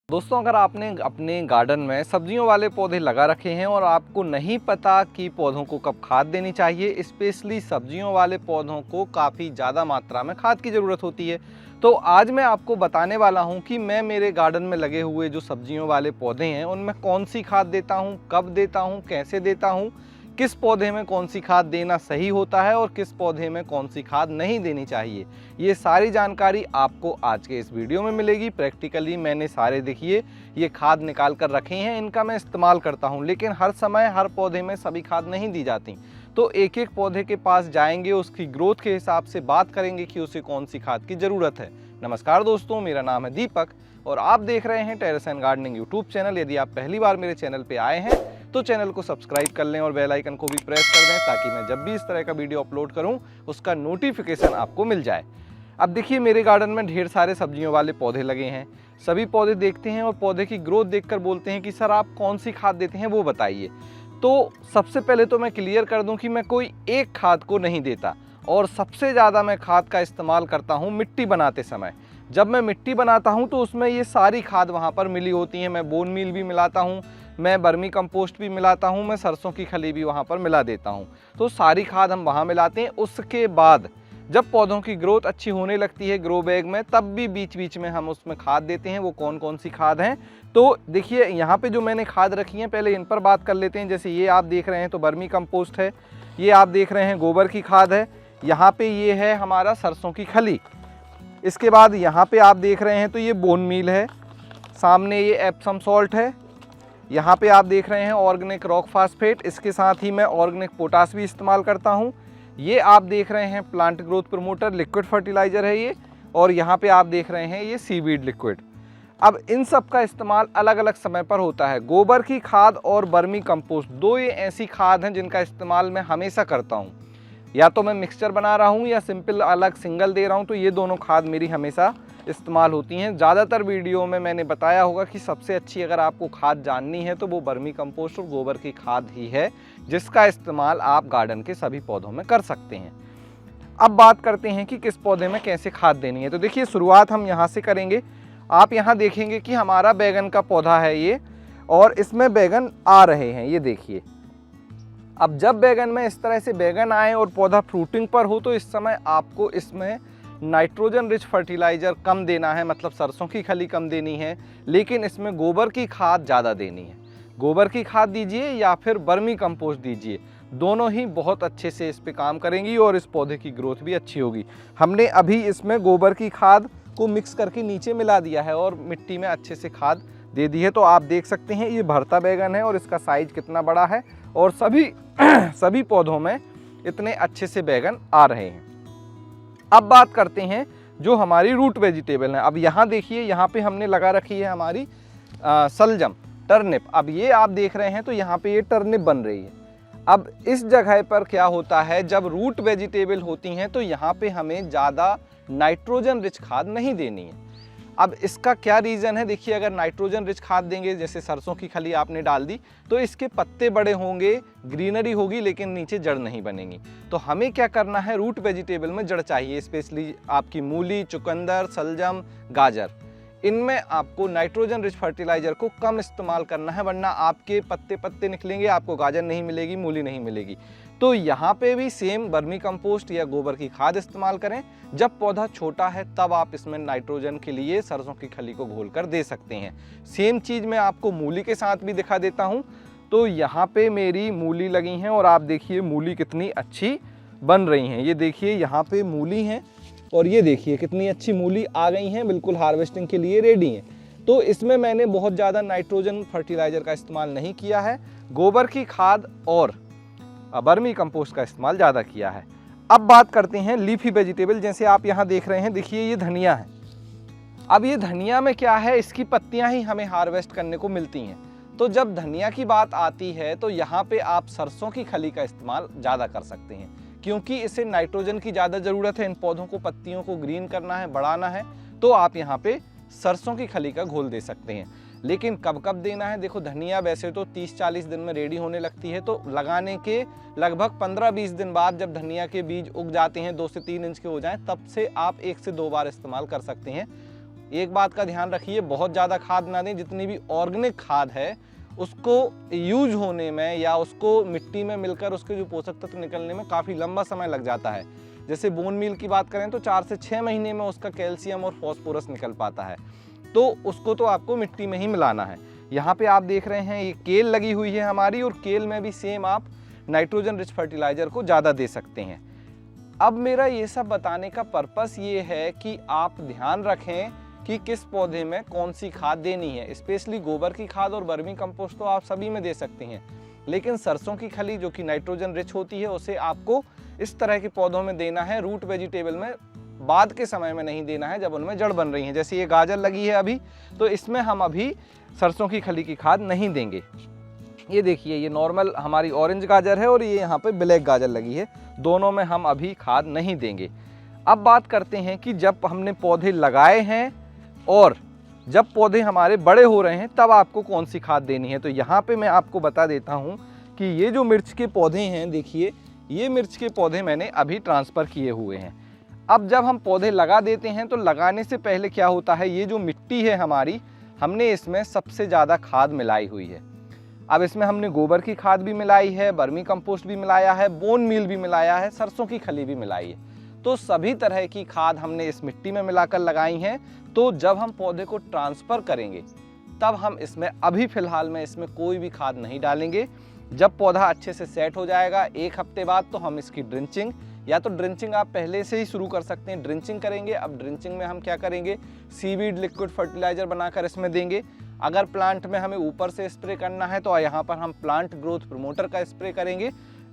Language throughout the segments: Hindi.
दोस्तों, अगर आपने अपने गार्डन में सब्जियों वाले पौधे लगा रखे हैं और आपको नहीं पता कि पौधों को कब खाद देनी चाहिए, स्पेशली सब्जियों वाले पौधों को काफ़ी ज़्यादा मात्रा में खाद की ज़रूरत होती है। तो आज मैं आपको बताने वाला हूं कि मैं मेरे गार्डन में लगे हुए जो सब्जियों वाले पौधे हैं उनमें कौन सी खाद देता हूं, कब देता हूं, कैसे देता हूं, किस पौधे में कौन सी खाद देना सही होता है और किस पौधे में कौन सी खाद नहीं देनी चाहिए। ये सारी जानकारी आपको आज के इस वीडियो में मिलेगी। प्रैक्टिकली मैंने सारे देखिए ये खाद निकाल कर रखे हैं, इनका मैं इस्तेमाल करता हूं, लेकिन हर समय हर पौधे में सभी खाद नहीं दी जाती। तो एक एक पौधे के पास जाएंगे, उसकी ग्रोथ के हिसाब से बात करेंगे कि उसे कौन सी खाद की ज़रूरत है। नमस्कार दोस्तों, मेरा नाम है दीपक और आप देख रहे हैं terrace and gardening YouTube channel. यदि आप पहली बार मेरे चैनल पे आए हैं तो चैनल को सब्सक्राइब कर लें और बेल आइकन को भी प्रेस कर दें ताकि मैं जब भी इस तरह का वीडियो अपलोड करूं उसका नोटिफिकेशन आपको मिल जाए। अब देखिए, मेरे गार्डन में ढेर सारे सब्जियों वाले पौधे लगे हैं। सभी पौधे देखते हैं और पौधे की ग्रोथ देखकर बोलते हैं कि सर आप कौन सी खाद देते हैं वो बताइए। तो सबसे पहले तो मैं क्लियर कर दूं कि मैं कोई एक खाद को नहीं देता और सबसे ज़्यादा मैं खाद का इस्तेमाल करता हूं मिट्टी बनाते समय। जब मैं मिट्टी बनाता हूं तो उसमें ये सारी खाद वहां पर मिली होती हैं। मैं बोन मील भी मिलाता हूं, मैं बर्मी कंपोस्ट भी मिलाता हूं, मैं सरसों की खली भी वहां पर मिला देता हूं। तो सारी खाद हम वहां मिलाते हैं। उसके बाद जब पौधों की ग्रोथ अच्छी होने लगती है ग्रो बैग में, तब भी बीच बीच में हम उसमें खाद देते हैं। वो कौन कौन सी खाद हैं तो देखिए, यहाँ पे जो मैंने खाद रखी हैं पहले इन पर बात कर लेते हैं। जैसे ये आप देख रहे हैं तो बर्मी कंपोस्ट है, ये आप देख रहे हैं गोबर की खाद है, यहाँ पे ये है हमारा सरसों की खली। इसके बाद यहाँ पे आप देख रहे हैं तो ये बोन मील है, सामने ये एप्सम सॉल्ट है, यहाँ पे आप देख रहे हैं ऑर्गेनिक रॉक फास्फेट। इसके साथ ही मैं ऑर्गेनिक पोटास भी इस्तेमाल करता हूँ। ये आप देख रहे हैं plant growth promoter liquid fertiliser है ये, और यहाँ पे आप देख रहे हैं ये सीवीड लिक्विड। अब इन सब का इस्तेमाल अलग अलग समय पर होता है। गोबर की खाद और बर्मी कंपोस्ट, दो ये ऐसी खाद हैं जिनका इस्तेमाल मैं हमेशा करता हूँ। या तो मैं मिक्सचर बना रहा हूँ या सिंपल अलग सिंगल दे रहा हूँ, तो ये दोनों खाद मेरी हमेशा इस्तेमाल होती हैं। ज़्यादातर वीडियो में मैंने बताया होगा कि सबसे अच्छी अगर आपको खाद जाननी है तो वो बर्मी कंपोस्ट और गोबर की खाद ही है, जिसका इस्तेमाल आप गार्डन के सभी पौधों में कर सकते हैं। अब बात करते हैं कि किस पौधे में कैसे खाद देनी है। तो देखिए, शुरुआत हम यहाँ से करेंगे। आप यहाँ देखेंगे कि हमारा बैगन का पौधा है ये, और इसमें बैगन आ रहे हैं, ये देखिए। अब जब बैगन में इस तरह से बैगन आए और पौधा फ्रूटिंग पर हो तो इस समय आपको इसमें नाइट्रोजन रिच फर्टिलाइज़र कम देना है, मतलब सरसों की खली कम देनी है, लेकिन इसमें गोबर की खाद ज़्यादा देनी है। गोबर की खाद दीजिए या फिर बर्मी कंपोस्ट दीजिए, दोनों ही बहुत अच्छे से इस पे काम करेंगी और इस पौधे की ग्रोथ भी अच्छी होगी। हमने अभी इसमें गोबर की खाद को मिक्स करके नीचे मिला दिया है और मिट्टी में अच्छे से खाद दे दी है। तो आप देख सकते हैं ये भरता बैगन है और इसका साइज कितना बड़ा है, और सभी पौधों में इतने अच्छे से बैगन आ रहे हैं। अब बात करते हैं जो हमारी रूट वेजिटेबल हैं। अब यहाँ देखिए, यहाँ पे हमने लगा रखी है हमारी सलजम, टर्निप। अब ये आप देख रहे हैं तो यहाँ पे ये टर्निप बन रही है। अब इस जगह पर क्या होता है, जब रूट वेजिटेबल होती हैं तो यहाँ पे हमें ज़्यादा नाइट्रोजन रिच खाद नहीं देनी है। अब इसका क्या रीज़न है, देखिए, अगर नाइट्रोजन रिच खाद देंगे, जैसे सरसों की खली आपने डाल दी, तो इसके पत्ते बड़े होंगे, ग्रीनरी होगी, लेकिन नीचे जड़ नहीं बनेगी। तो हमें क्या करना है, रूट वेजिटेबल में जड़ चाहिए, स्पेशली आपकी मूली, चुकंदर, सलजम, गाजर, इनमें आपको नाइट्रोजन रिच फर्टिलाइज़र को कम इस्तेमाल करना है, वरना आपके पत्ते निकलेंगे, आपको गाजर नहीं मिलेगी, मूली नहीं मिलेगी। तो यहाँ पे भी सेम बर्मी कंपोस्ट या गोबर की खाद इस्तेमाल करें। जब पौधा छोटा है तब आप इसमें नाइट्रोजन के लिए सरसों की खली को घोलकर दे सकते हैं। सेम चीज़ मैं आपको मूली के साथ भी दिखा देता हूँ। तो यहाँ पे मेरी मूली लगी हैं और आप देखिए मूली कितनी अच्छी बन रही हैं। ये देखिए, यहाँ पे मूली हैं और ये देखिए कितनी अच्छी मूली आ गई हैं, बिल्कुल हार्वेस्टिंग के लिए रेडी हैं। तो इसमें मैंने बहुत ज़्यादा नाइट्रोजन फर्टिलाइज़र का इस्तेमाल नहीं किया है, गोबर की खाद और बर्मी कंपोस्ट का इस्तेमाल ज़्यादा किया है। अब बात करते हैं लीफी वेजिटेबल। जैसे आप यहाँ देख रहे हैं, देखिए ये धनिया है। अब ये धनिया में क्या है, इसकी पत्तियाँ ही हमें हार्वेस्ट करने को मिलती हैं। तो जब धनिया की बात आती है तो यहाँ पे आप सरसों की खली का इस्तेमाल ज़्यादा कर सकते हैं, क्योंकि इसे नाइट्रोजन की ज़्यादा ज़रूरत है। इन पौधों को, पत्तियों को ग्रीन करना है, बढ़ाना है, तो आप यहाँ पे सरसों की खली का घोल दे सकते हैं। लेकिन कब कब देना है, देखो, धनिया वैसे तो 30-40 दिन में रेडी होने लगती है, तो लगाने के लगभग 15-20 दिन बाद जब धनिया के बीज उग जाते हैं, 2 से 3 इंच के हो जाएं, तब से आप 1 से 2 बार इस्तेमाल कर सकते हैं। एक बात का ध्यान रखिए, बहुत ज़्यादा खाद ना दें। जितनी भी ऑर्गेनिक खाद है उसको यूज होने में या उसको मिट्टी में मिलकर उसके जो पोषक तत्व निकलने में काफ़ी लंबा समय लग जाता है। जैसे बोन मील की बात करें तो 4 से 6 महीने में उसका कैल्शियम और फॉस्फोरस निकल पाता है, तो उसको तो आपको मिट्टी में ही मिलाना है। यहाँ पे आप देख रहे हैं ये केल लगी हुई है हमारी, और केल में भी सेम आप नाइट्रोजन रिच फर्टिलाइज़र को ज़्यादा दे सकते हैं। अब मेरा ये सब बताने का पर्पस ये है कि आप ध्यान रखें कि किस पौधे में कौन सी खाद देनी है। स्पेशली गोबर की खाद और वर्मी कंपोस्ट तो आप सभी में दे सकते हैं, लेकिन सरसों की खली जो कि नाइट्रोजन रिच होती है उसे आपको इस तरह के पौधों में देना है। रूट वेजिटेबल में बाद के समय में नहीं देना है, जब उनमें जड़ बन रही है। जैसे ये गाजर लगी है अभी, तो इसमें हम अभी सरसों की खली की खाद नहीं देंगे। ये देखिए, ये नॉर्मल हमारी ऑरेंज गाजर है और ये यहाँ पे ब्लैक गाजर लगी है, दोनों में हम अभी खाद नहीं देंगे। अब बात करते हैं कि जब हमने पौधे लगाए हैं और जब पौधे हमारे बड़े हो रहे हैं तब आपको कौन सी खाद देनी है। तो यहाँ पे मैं आपको बता देता हूँ कि ये जो मिर्च के पौधे हैं, देखिए ये मिर्च के पौधे मैंने अभी ट्रांसफ़र किए हुए हैं। अब जब हम पौधे लगा देते हैं तो लगाने से पहले क्या होता है, ये जो मिट्टी है हमारी, हमने इसमें सबसे ज़्यादा खाद मिलाई हुई है। अब इसमें हमने गोबर की खाद भी मिलाई है, वर्मी कंपोस्ट भी मिलाया है, बोन मील भी मिलाया है, सरसों की खली भी मिलाई है। तो सभी तरह की खाद हमने इस मिट्टी में मिलाकर लगाई हैं। तो जब हम पौधे को ट्रांसफ़र करेंगे तब हम इसमें अभी फ़िलहाल में इसमें कोई भी खाद नहीं डालेंगे। जब पौधा अच्छे से सेट हो जाएगा 1 हफ्ते बाद, तो हम इसकी ड्रिंचिंग, या तो ड्रिंचिंग आप पहले से ही शुरू कर सकते हैं, ड्रिंचिंग करेंगे। अब ड्रिंचिंग में हम क्या करेंगे, सीवीड लिक्विड फर्टिलाइज़र बनाकर इसमें देंगे। अगर प्लांट में हमें ऊपर से स्प्रे करना है तो यहाँ पर हम प्लांट ग्रोथ प्रमोटर का स्प्रे करेंगे।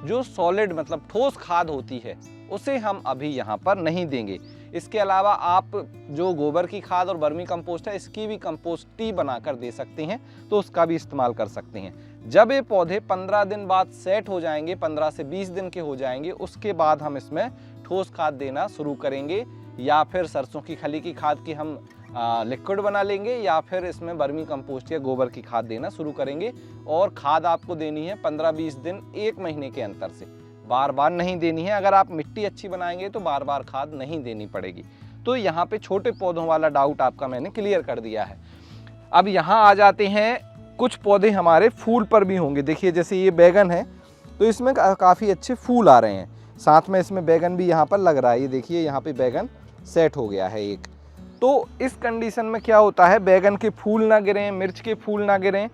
जो सॉलिड मतलब ठोस खाद होती है उसे हम अभी यहाँ पर नहीं देंगे। इसके अलावा आप जो गोबर की खाद और वर्मी कंपोस्ट है इसकी भी कंपोस्ट टी बनाकर दे सकते हैं, तो उसका भी इस्तेमाल कर सकते हैं। जब ये पौधे 15 दिन बाद सेट हो जाएंगे, 15 से 20 दिन के हो जाएंगे, उसके बाद हम इसमें ठोस खाद देना शुरू करेंगे, या फिर सरसों की खली की खाद की हम लिक्विड बना लेंगे, या फिर इसमें वर्मी कंपोस्ट या गोबर की खाद देना शुरू करेंगे। और खाद आपको देनी है 15-20 दिन 1 महीने के अंतर से, बार बार नहीं देनी है। अगर आप मिट्टी अच्छी बनाएंगे तो बार बार खाद नहीं देनी पड़ेगी। तो यहाँ पे छोटे पौधों वाला डाउट आपका मैंने क्लियर कर दिया है। अब यहाँ आ जाते हैं, कुछ पौधे हमारे फूल पर भी होंगे। देखिए जैसे ये बैगन है तो इसमें काफ़ी अच्छे फूल आ रहे हैं, साथ में इसमें बैगन भी यहाँ पर लग रहा है। ये देखिए यहाँ पे बैगन सेट हो गया है एक। तो इस कंडीशन में क्या होता है, बैगन के फूल ना गिरें, मिर्च के फूल ना गिरें,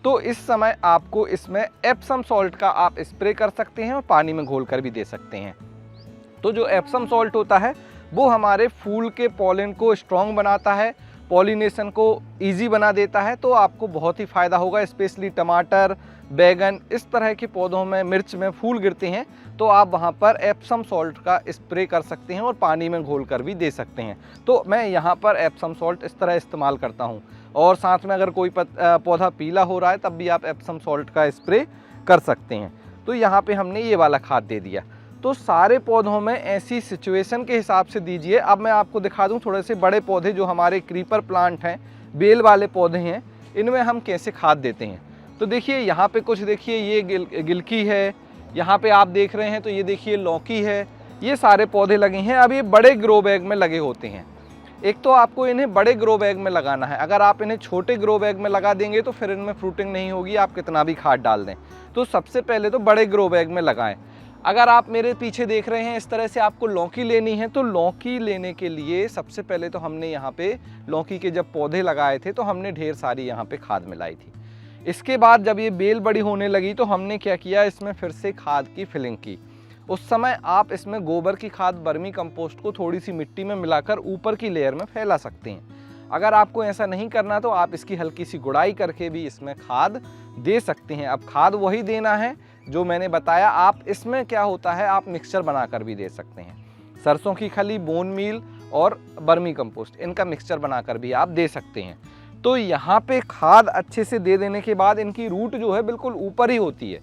तो इस समय आपको इसमें एप्सम सॉल्ट का आप स्प्रे कर सकते हैं और पानी में घोल कर भी दे सकते हैं। तो जो एप्सम सॉल्ट होता है वो हमारे फूल के पॉलिन को स्ट्रॉन्ग बनाता है, पॉलिनेशन को इजी बना देता है, तो आपको बहुत ही फ़ायदा होगा। स्पेशली टमाटर, बैगन, इस तरह के पौधों में, मिर्च में फूल गिरते हैं तो आप वहाँ पर एप्सम सॉल्ट का स्प्रे कर सकते हैं और पानी में घोल कर भी दे सकते हैं। तो मैं यहाँ पर एप्सम सॉल्ट इस तरह इस्तेमाल करता हूँ। और साथ में अगर कोई पौधा पीला हो रहा है तब भी आप एप्सम सॉल्ट का स्प्रे कर सकते हैं। तो यहाँ पे हमने ये वाला खाद दे दिया। तो सारे पौधों में ऐसी सिचुएशन के हिसाब से दीजिए। अब मैं आपको दिखा दूं थोड़े से बड़े पौधे जो हमारे क्रीपर प्लांट हैं, बेल वाले पौधे हैं, इनमें हम कैसे खाद देते हैं। तो देखिए यहाँ पे कुछ, देखिए ये गिलकी है, यहाँ पे आप देख रहे हैं, तो ये देखिए लौकी है, ये सारे पौधे लगे हैं। अब ये बड़े ग्रो बैग में लगे होते हैं। एक तो आपको इन्हें बड़े ग्रो बैग में लगाना है। अगर आप इन्हें छोटे ग्रो बैग में लगा देंगे तो फिर इनमें फ्रूटिंग नहीं होगी, आप कितना भी खाद डाल दें। तो सबसे पहले तो बड़े ग्रो बैग में लगाएं। अगर आप मेरे पीछे देख रहे हैं इस तरह से आपको लौकी लेनी है, तो लौकी लेने के लिए सबसे पहले तो हमने यहाँ पे लौकी के जब पौधे लगाए थे तो हमने ढेर सारी यहाँ पे खाद मिलाई थी। इसके बाद जब ये बेल बड़ी होने लगी तो हमने क्या किया, इसमें फिर से खाद की फिलिंग की। उस समय आप इसमें गोबर की खाद, वर्मी कंपोस्ट को थोड़ी सी मिट्टी में मिलाकर ऊपर की लेयर में फैला सकते हैं। अगर आपको ऐसा नहीं करना तो आप इसकी हल्की सी गुड़ाई करके भी इसमें खाद दे सकते हैं। अब खाद वही देना है जो मैंने बताया। आप इसमें क्या होता है, आप मिक्सचर बनाकर भी दे सकते हैं। सरसों की खली, बोन मील और वर्मी कंपोस्ट, इनका मिक्सचर बनाकर भी आप दे सकते हैं। तो यहाँ पे खाद अच्छे से दे देने के बाद इनकी रूट जो है बिल्कुल ऊपर ही होती है,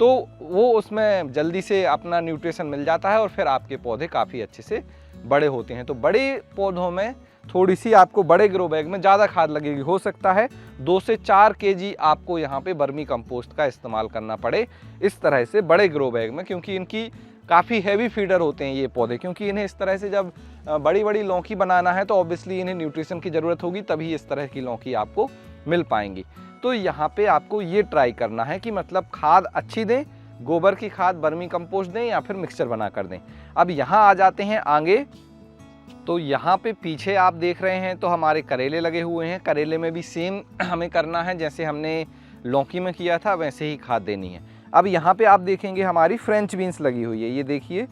तो वो उसमें जल्दी से अपना न्यूट्रिशन मिल जाता है और फिर आपके पौधे काफ़ी अच्छे से बड़े होते हैं। तो बड़े पौधों में थोड़ी सी आपको बड़े ग्रो बैग में ज़्यादा खाद लगेगी। हो सकता है 2 से 4 kg आपको यहाँ पे वर्मी कंपोस्ट का इस्तेमाल करना पड़े इस तरह से बड़े ग्रो बैग में, क्योंकि इनकी काफ़ी हैवी फीडर होते हैं ये पौधे, क्योंकि इन्हें इस तरह से जब बड़ी बड़ी लौकी बनाना है तो ऑब्वियसली इन्हें न्यूट्रिशन की ज़रूरत होगी, तभी इस तरह की लौकी आपको मिल पाएंगी। तो यहाँ पे आपको ये ट्राई करना है कि मतलब खाद अच्छी दें, गोबर की खाद, वर्मी कंपोस्ट दें या फिर मिक्सचर बना कर दें। अब यहाँ आ जाते हैं आगे। तो यहाँ पे पीछे आप देख रहे हैं तो हमारे करेले लगे हुए हैं। करेले में भी सेम हमें करना है, जैसे हमने लौकी में किया था वैसे ही खाद देनी है। अब यहाँ पे आप देखेंगे हमारी फ्रेंच बीन्स लगी हुई है। ये देखिए,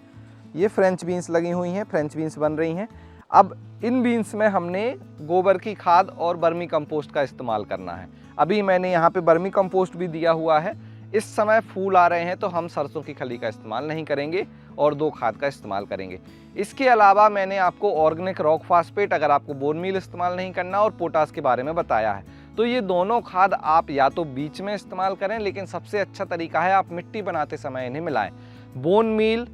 ये फ्रेंच बीन्स लगी हुई हैं, फ्रेंच बीन्स बन रही हैं। अब इन बीन्स में हमने गोबर की खाद और वर्मी कंपोस्ट का इस्तेमाल करना है। अभी मैंने यहाँ पे वर्मी कंपोस्ट भी दिया हुआ है। इस समय फूल आ रहे हैं तो हम सरसों की खली का इस्तेमाल नहीं करेंगे और 2 खाद का इस्तेमाल करेंगे। इसके अलावा मैंने आपको ऑर्गेनिक रॉक फास्फेट, अगर आपको बोन मील इस्तेमाल नहीं करना, और पोटास के बारे में बताया है। तो ये दोनों खाद आप या तो बीच में इस्तेमाल करें, लेकिन सबसे अच्छा तरीका है आप मिट्टी बनाते समय इन्हें मिलाएं। Bone meal,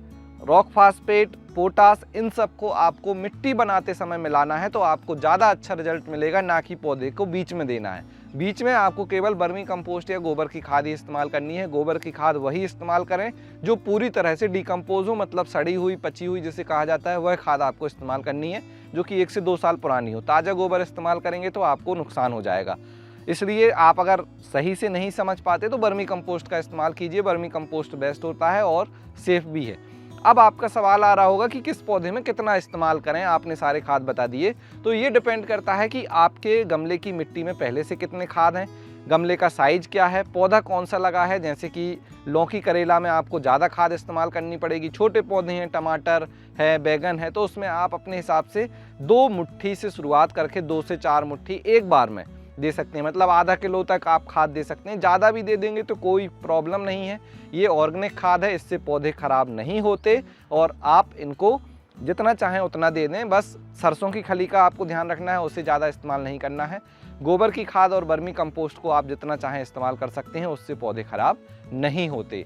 rock phosphate, potash, इन सबको आपको मिट्टी बनाते समय मिलाना है तो आपको ज़्यादा अच्छा रिजल्ट मिलेगा, ना कि पौधे को बीच में देना है। बीच में आपको केवल वर्मी कंपोस्ट या गोबर की खाद ही इस्तेमाल करनी है। गोबर की खाद वही इस्तेमाल करें जो पूरी तरह से डिकम्पोज हो, मतलब सड़ी हुई, पची हुई जिसे कहा जाता है, वह खाद आपको इस्तेमाल करनी है जो कि 1 से 2 साल पुरानी हो। ताज़ा गोबर इस्तेमाल करेंगे तो आपको नुकसान हो जाएगा। इसलिए आप अगर सही से नहीं समझ पाते तो वर्मी कंपोस्ट का इस्तेमाल कीजिए। वर्मी कंपोस्ट बेस्ट होता है और सेफ भी है। अब आपका सवाल आ रहा होगा कि किस पौधे में कितना इस्तेमाल करें। आपने सारे खाद बता दिए, तो ये डिपेंड करता है कि आपके गमले की मिट्टी में पहले से कितने खाद हैं, गमले का साइज क्या है, पौधा कौन सा लगा है। जैसे कि लौकी, करेला में आपको ज़्यादा खाद इस्तेमाल करनी पड़ेगी। छोटे पौधे हैं, टमाटर है, बैगन है, तो उसमें आप अपने हिसाब से 2 मुट्ठी से शुरुआत करके 2 से 4 मुट्ठी एक बार में दे सकते हैं। मतलब आधा किलो तक आप खाद दे सकते हैं। ज़्यादा भी दे देंगे तो कोई प्रॉब्लम नहीं है। ये ऑर्गेनिक खाद है, इससे पौधे खराब नहीं होते और आप इनको जितना चाहें उतना दे दें। बस सरसों की खली का आपको ध्यान रखना है, उससे ज़्यादा इस्तेमाल नहीं करना है। गोबर की खाद और वर्मी कंपोस्ट को आप जितना चाहें इस्तेमाल कर सकते हैं, उससे पौधे खराब नहीं होते।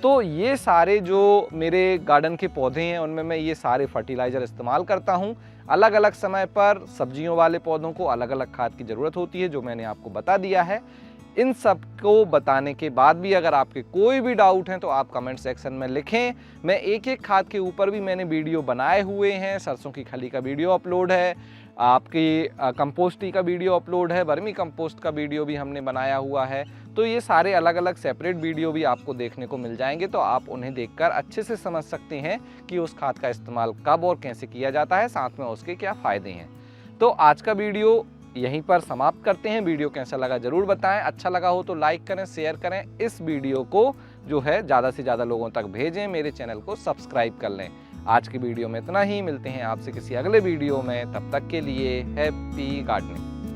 तो ये सारे जो मेरे गार्डन के पौधे हैं उनमें मैं ये सारे फर्टिलाइज़र इस्तेमाल करता हूँ। अलग अलग समय पर सब्जियों वाले पौधों को अलग अलग खाद की ज़रूरत होती है, जो मैंने आपको बता दिया है। इन सब को बताने के बाद भी अगर आपके कोई भी डाउट हैं तो आप कमेंट सेक्शन में लिखें। मैं एक एक खाद के ऊपर भी मैंने वीडियो बनाए हुए हैं। सरसों की खली का वीडियो अपलोड है, आपकी कंपोस्ट का वीडियो अपलोड है, वर्मी कंपोस्ट का वीडियो भी हमने बनाया हुआ है। तो ये सारे अलग अलग सेपरेट वीडियो भी आपको देखने को मिल जाएंगे, तो आप उन्हें देखकर अच्छे से समझ सकते हैं कि उस खाद का इस्तेमाल कब और कैसे किया जाता है, साथ में उसके क्या फ़ायदे हैं। तो आज का वीडियो यहीं पर समाप्त करते हैं। वीडियो कैसा लगा ज़रूर बताएं। अच्छा लगा हो तो लाइक करें, शेयर करें। इस वीडियो को जो है ज़्यादा से ज़्यादा लोगों तक भेजें। मेरे चैनल को सब्सक्राइब कर लें। आज की वीडियो में इतना ही। मिलते हैं आपसे किसी अगले वीडियो में। तब तक के लिए हैप्पी गार्डनिंग।